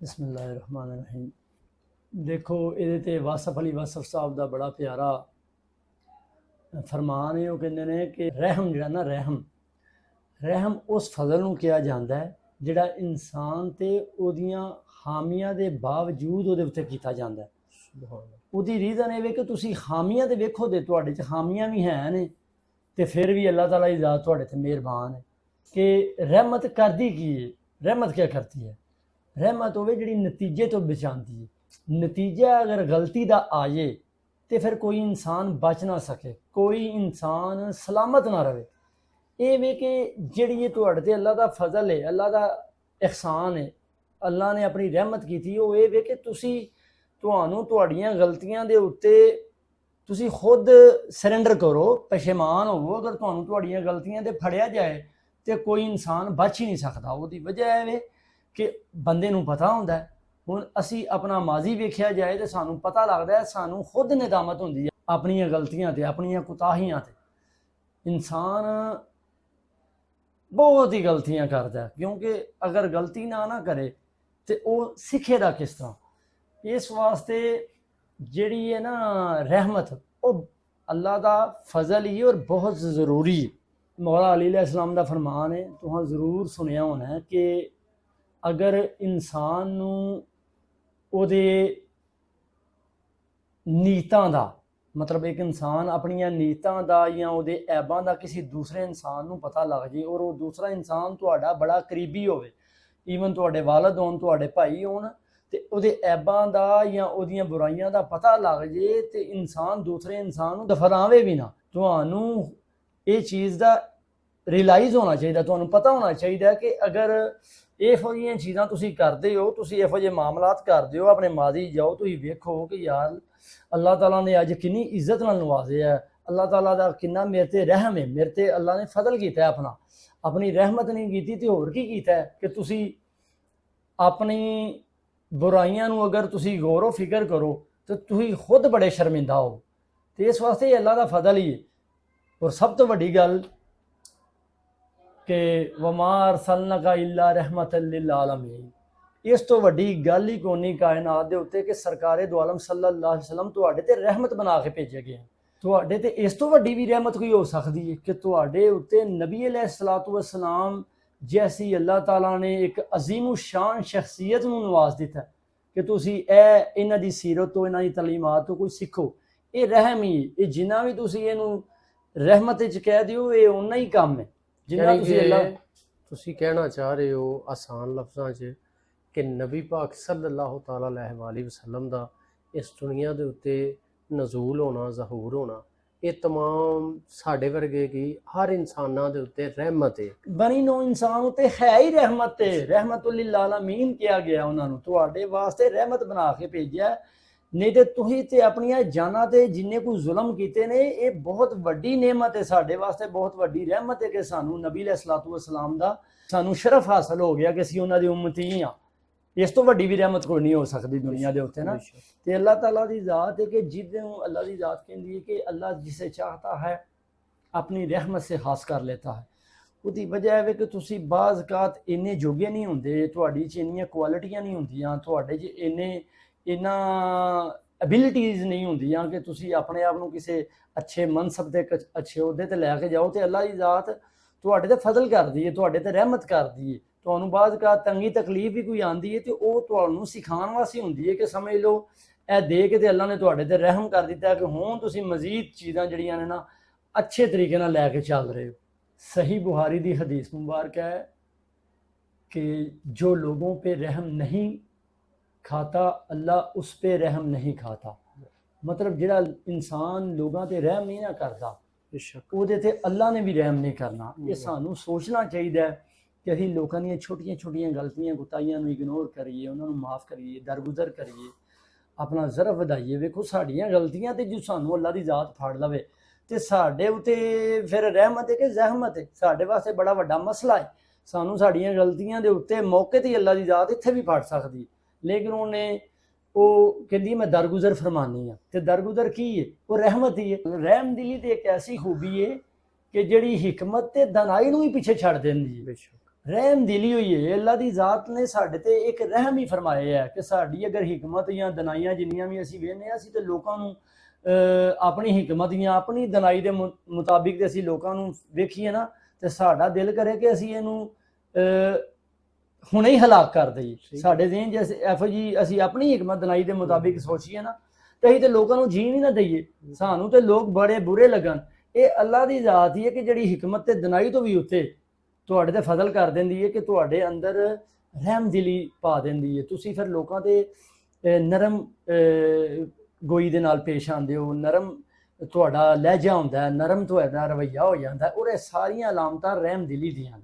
बिस्मिल्लाहिर्रहमानिर्रहीम। देखो ਇਹਦੇ ਤੇ ਵਾਸਫ ਅਲੀ ਵਾਸਫ ਸਾਹਿਬ ਦਾ ਬੜਾ ਪਿਆਰਾ ਫਰਮਾਨ ਹੈ। ਉਹ ਕਹਿੰਦੇ ਨੇ ਕਿ ਰਹਿਮ ਜਿਹੜਾ ਨਾ ਰਹਿਮ ਉਸ ਫਜ਼ਲ ਨੂੰ ਕਿਹਾ ਜਾਂਦਾ ਹੈ ਜਿਹੜਾ ਇਨਸਾਨ ਤੇ ਉਹਦੀਆਂ ਹਾਮੀਆਂ ਦੇ ਬਾਵਜੂਦ ਉਹਦੇ ਉੱਤੇ ਕੀਤਾ ਜਾਂਦਾ ਹੈ। ਉਹਦੀ ਰੀਜ਼ਨ ਇਹ ਵੇ ਕਿ ਤੁਸੀਂ ਹਾਮੀਆਂ ਤੇ ਵੇਖੋ ਦੇ ਤੁਹਾਡੇ 'ਚ ਹਾਮੀਆਂ ਵੀ ਹੈ ਨੇ ਤੇ ਫਿਰ ਵੀ ਅੱਲਾਹ ਤਾਲਾ ਦੀ ਜ਼ਾਤ ਤੁਹਾਡੇ ਤੇ ਮਿਹਰਬਾਨ ਹੈ ਕਿ ਰਹਿਮਤ ਕਰਦੀ ਕੀ ਹੈ। ਰਹਿਮਤ ਕੀ ਕਰती है? ਰਹਿਮਤ ਹੋਵੇ ਜਿਹੜੀ ਨਤੀਜੇ ਤੋਂ ਬਚਾਉਂਦੀ ਹੈ। ਨਤੀਜਾ ਅਗਰ ਗਲਤੀ ਦਾ ਆ ਜਾਏ तो फिर कोई इंसान बच ना सके, कोई इंसान सलामत ना रहे। ये वे कि जिहड़ी ये तुहाडे ते अल्लाह दा फजल है, अल्लाह दा एहसान है, अल्लाह ने अपनी रहमत की थी। वो ये वे कि तुसी तुहानू तुहाड़ियां गलतियां दे उत्ते तुसी खुद सरेंडर करो, पशेमान होवो। अगर तुहानू तुहाड़ियां गलतियां दे फड़िया जाए तो कोई इंसान बच ही नहीं सकता। उसदी वजह है वे कि बंदे नू पता हुंदा है। ਹੁਣ ਅਸੀਂ ਆਪਣਾ ਮਾਜ਼ੀ ਵੇਖਿਆ ਜਾਏ ਤਾਂ ਸਾਨੂੰ ਪਤਾ ਲੱਗਦਾ ਹੈ, ਸਾਨੂੰ ਖੁਦ ਨਿਦਾਮਤ ਹੁੰਦੀ ਹੈ ਆਪਣੀਆਂ ਗਲਤੀਆਂ ਤੇ, ਆਪਣੀਆਂ ਕੁਤਾਹੀਆਂ ਤੇ। ਇਨਸਾਨ ਬਹੁਤ ਹੀ ਗਲਤੀਆਂ ਕਰਦਾ ਕਿਉਂਕਿ ਅਗਰ ਗਲਤੀ ਨਾ ਕਰੇ ਤੇ ਉਹ ਸਿੱਖੇਗਾ ਕਿਸ ਤਰ੍ਹਾਂ। ਇਸ ਵਾਸਤੇ ਜਿਹੜੀ ਹੈ ਨਾ ਰਹਿਮਤ, ਉਹ ਅੱਲਾ ਦਾ ਫਜ਼ਲ ਹੀ ਔਰ ਬਹੁਤ ਜ਼ਰੂਰੀ ਹੈ। ਮੌਲਾ ਅਲੀ अलैहिस्सलाम ਦਾ ਫਰਮਾਨ ਹੈ, ਤੁਸੀਂ ਜ਼ਰੂਰ ਸੁਣਿਆ ਹੋਣਾ ਹੈ ਕਿ ਅਗਰ ਇਨਸਾਨ ਨੂੰ ਉਹਦੇ ਨੀਤਾਂ ਦਾ मतलब एक इंसान अपनियां नीतां दा या ਉਹਦੇ ऐबां ਦਾ किसी दूसरे इंसान ਨੂੰ पता लग जाए और वो दूसरा इंसान ਤੁਹਾਡਾ बड़ा करीबी ਹੋਵੇ, ਈਵਨ ਤੁਹਾਡੇ ਵਾਲਦ ਹੋਣ, ਤੁਹਾਡੇ ਭਾਈ ਹੋਣ, ਤੇ ਉਹਦੇ ऐबां ਦਾ ਜਾਂ ਉਹਦੀਆਂ ਬੁਰਾਈਆਂ ਦਾ ਪਤਾ ਲੱਗ ਜੇ ਤੇ ਇਨਸਾਨ ਦੂਸਰੇ ਇਨਸਾਨ ਨੂੰ ਦਫਨਾਵੇ ਵੀ ਨਾ। ਤੁਹਾਨੂੰ ਇਹ ਚੀਜ਼ ਦਾ ਰਿਅਲਾਈਜ਼ ਹੋਣਾ ਚਾਹੀਦਾ, ਤੁਹਾਨੂੰ ਪਤਾ ਹੋਣਾ ਚਾਹੀਦਾ ਕਿ ਅਗਰ ਇਹੋ ਜਿਹੀਆਂ ਚੀਜ਼ਾਂ ਤੁਸੀਂ ਕਰਦੇ ਹੋ, ਤੁਸੀਂ ਇਹੋ ਜਿਹੇ ਮਾਮਲਾਤ ਕਰਦੇ ਹੋ, ਆਪਣੇ ਮਾਜ਼ੀ ਜਾਓ, ਤੁਸੀਂ ਵੇਖੋ ਕਿ ਯਾਰ ਅੱਲਾਹ ਤਾਲਾ ਨੇ ਅੱਜ ਕਿੰਨੀ ਇੱਜ਼ਤ ਨਾਲ ਨਵਾਜ਼ਿਆ, ਅੱਲਾਹ ਤਾਲਾ ਦਾ ਕਿੰਨਾ ਮੇਰੇ ਤੇ ਰਹਿਮ ਹੈ, ਮੇਰੇ ਤੇ ਅੱਲਾਹ ਨੇ ਫਜ਼ਲ ਕੀਤਾ ਆਪਣੀ ਰਹਿਮਤ ਨਹੀਂ ਕੀਤੀ ਤੇ ਹੋਰ ਕੀ ਕੀਤਾ ਕਿ ਤੁਸੀਂ ਆਪਣੀ ਬੁਰਾਈਆਂ ਨੂੰ ਅਗਰ ਤੁਸੀਂ ਗੌਰੋ ਫਿਕਰ ਕਰੋ ਤਾਂ ਤੁਸੀਂ ਖੁਦ ਬੜੇ ਸ਼ਰਮਿੰਦਾ ਹੋ। ਤੇ ਇਸ ਵਾਸਤੇ ਇਹ ਅੱਲਾਹ ਦਾ ਫਜ਼ਲ ਹੀ ਹੈ। ਔਰ ਸਭ ਤੋਂ ਵੱਡੀ ਗੱਲ कि वमा अरसलनाका इल्ला रहमतल लिल आलमीन, इस तो वड्डी गल ही कोई नहीं कायनात दे उत्ते कि सरकारे दो आलम सल्लल्लाहु अलैहि वसल्लम तुहाडे ते रहमत बना के भेजे गए। तुहाडे ते इस तो वड्डी भी रहमत कोई हो सकती है कि तुहाडे उत्ते नबी अलैहिस्सलातु वस्सलाम जैसी अल्लाह ताला ने एक अजीम शान शख्सियत नूं नवाज दिता कि तुसी ए इन्हां दी सीरत तो, इन्हां दी तलीमात तो कोई सीखो। ये रहम ही, ये जिन्ना भी तुसी इहनूं रहमत च कह दिओ, ये उन्ना ही काम है जिन्ना ਤੁਸੀਂ ਕਹਿਣਾ ਚਾਹ ਰਹੇ ਹੋ ਆਸਾਨ ਲਫ਼ਜ਼ਾਂ 'ਚ ਕਿ ਨਬੀ ਪਾਕ ਸੱਲੱਲਾਹੁ ਤਾਲਾ ਅਲੈਹਿ ਵਸੱਲਮ ਦਾ ਇਸ ਦੁਨੀਆ ਦੇ ਉੱਤੇ ਨਜ਼ੂਲ ਹੋਣਾ, ਜ਼ਹੂਰ ਹੋਣਾ, ਇਹ तमाम ਸਾਡੇ ਵਰਗੇ ਕੀ ਹਰ ਇਨਸਾਨਾਂ ਦੇ ਉੱਤੇ ਰਹਿਮਤ ਹੈ। ਬਣੀ ਨੋ ਇਨਸਾਨ ਉਤੇ ਹੈ ਹੀ ਰਹਿਮਤ ਹੈ। ਰਹਿਮਤੁਲ ਲਿਲ ਆਲਮੀਨ ਕਿਹਾ ਗਿਆ ਉਹਨਾਂ ਨੂੰ, ਤੁਹਾਡੇ ਵਾਸਤੇ ਰਹਿਮਤ ਬਣਾ ਕੇ ਭੇਜਿਆ। नहीं तो तुही ते अपनियां जाना ते जिन्ने कोई जुल्म कीते ने, ये बहुत वड्डी नेमत है साडे वास्ते, बहुत वड्डी रहमत है कि सानू नबी अलैहिस्सलातु वस्सलाम दा सानू शरफ हासिल हो गया कि असीं उन्हां दी उम्मती हां। इस तो वड्डी भी रहमत कोई नहीं हो सकती दुनिया दे उत्ते ना। ते अल्लाह ताला दी ज़ात है कि जिद्दों अल्लाह दी ज़ात कहंदी है कि अल्लाह जिसे चाहता है अपनी रहमत से खास कर लेता है। ਉਹਦੀ ਵਜ੍ਹਾ ਹੈ ਕਿ ਤੁਸੀਂ ਬਾਜ਼ ਕਾਤ ਇੰਨੇ ਜੋਗੇ ਨਹੀਂ ਹੁੰਦੇ, ਤੁਹਾਡੀ 'ਚ ਇੰਨੀਆਂ ਕੁਆਲਿਟੀਆਂ ਨਹੀਂ ਹੁੰਦੀਆਂ, ਤੁਹਾਡੇ 'ਚ इन्ना एबिलिटीज़ नहीं होंदियां कि तुसी अपने आप नूं किसी अच्छे मनसब ते अच्छे अहुदे ते लैके जाओ। तो अल्लाह की ज़ात तुहाडे ते फजल करदी है, तुहाडे ते रहमत करदी है। तुहानूं बाज़ का तंगी तकलीफ भी कोई आंदी है तो वो तुहानूं सिखाण वास्ते हुंदी है कि समझ लो ए दे के ते अल्लाह ने तुहाडे ते रहम कर दिता है कि हुण तुसी मजीद चीज़ां जिहड़ियां ने ना अच्छे तरीके नाल लैके चल रहे हो। सही बुखारी दी हदीस मुबारक है कि जो लोगों पे रहम नहीं खाता अल्लाह उस पे रहम नहीं खाता। मतलब जिहड़ा इंसान लोगों ते रहम नहीं ना करता, ਉਹਦੇ ਤੇ अल्लाह ने भी रहम नहीं करना। ये सानू सोचना चाहिए कि असीं लोगों दी छोटियां छोटियां गलतियां गुताइयां नूं इग्नोर करिए, उन्हां नूं माफ़ करिए, दरगुजर करिए, अपना ज़रफ वधाइए। वेखो साडियां गलतियां ते जो सानू अल्लाह दी ज़ात फड़ लवे ते साडे उत्ते फिर रहमत है कि ज़हमत है, साडे वास्ते बड़ा वड्डा मसला है। सानू साडियां गलतियां दे उत्ते मौके ते अल्लाह दी ज़ात इत्थे भी फड़ सकदी है, लेकिन उन्हें वो कहती मैं दरगुजर फरमानी हाँ। तो दरगुजर की है? वो रहमत ही है। रहम दिली तो एक ऐसी खूबी है कि जिहड़ी हिकमत ते दनाई नूं ही पिछे छड़ देंदी है। ਰਹਿਮ ਦਿਲੀ ਹੋਈ ਹੈ। ਅੱਲਾ ਦੀ ਜ਼ਾਤ ਨੇ ਸਾਡੇ ਤੇ ਇੱਕ ਰਹਿਮ ਹੀ ਫਰਮਾਇਆ ਹੈ ਕਿ ਸਾਡੀ ਅਗਰ ਹਕਮਤ ਜਾਂ ਦਨਾਈਆਂ ਜਿੰਨੀਆਂ ਵੀ ਅਸੀਂ ਵੇਖਦੇ ਹਾਂ, ਅਸੀਂ ਤੇ ਲੋਕਾਂ ਨੂੰ ਆਪਣੀ ਹਕਮਤ ਜਾਂ ਆਪਣੀ ਦਨਾਈ ਦੇ ਮੁਤਾਬਿਕ ਤੇ ਅਸੀਂ ਲੋਕਾਂ ਨੂੰ ਵੇਖੀਏ ਨਾ, ਤੇ ਸਾਡਾ ਦਿਲ ਕਰੇ ਕਿ ਅਸੀਂ ਇਹਨੂੰ ਹੁਣੇ ਹੀ ਹਲਾਕ ਕਰ ਦਈਏ। ਸਾਡੇ ਜ਼ਿਹਨ ਜੇ ਇਹੋ ਜੀ ਅਸੀਂ ਆਪਣੀ ਹਕਮਤ ਦਨਾਈ ਦੇ ਮੁਤਾਬਿਕ ਸੋਚੀਏ ਨਾ, ਤੇ ਅਸੀਂ ਤੇ ਲੋਕਾਂ ਨੂੰ ਜੀਣ ਹੀ ਨਾ ਦਈਏ, ਸਾਨੂੰ ਤੇ ਲੋਕ ਬੜੇ ਬੁਰੇ ਲੱਗਣ। ਇਹ ਅੱਲਾ ਦੀ ਜ਼ਾਤ ਹੀ ਹੈ ਕਿ ਜਿਹੜੀ ਹਕਮਤ ਤੇ ਦਨਾਈ ਤੋਂ ਵੀ ਉੱਤੇ ਤੁਹਾਡੇ ਤੇ ਫਜ਼ਲ ਕਰ ਦਿੰਦੀ ਹੈ, ਕਿ ਤੁਹਾਡੇ ਅੰਦਰ ਰਹਿਮ ਦਿਲੀ ਪਾ ਦਿੰਦੀ ਹੈ। ਤੁਸੀਂ ਫਿਰ ਲੋਕਾਂ ਤੇ ਨਰਮ ਗੋਈ ਦੇ ਨਾਲ ਪੇਸ਼ ਆਉਂਦੇ ਹੋ, ਨਰਮ ਤੁਹਾਡਾ ਲਹਿਜਾ ਹੁੰਦਾ ਹੈ, ਨਰਮ ਤੁਹਾਡਾ ਰਵੱਈਆ ਹੋ ਜਾਂਦਾ ਹੈ, ਔਰ ਇਹ ਸਾਰੀਆਂ ਅਲਾਮਤਾਂ ਰਹਿਮ ਦਿਲੀ ਦੀਆਂ।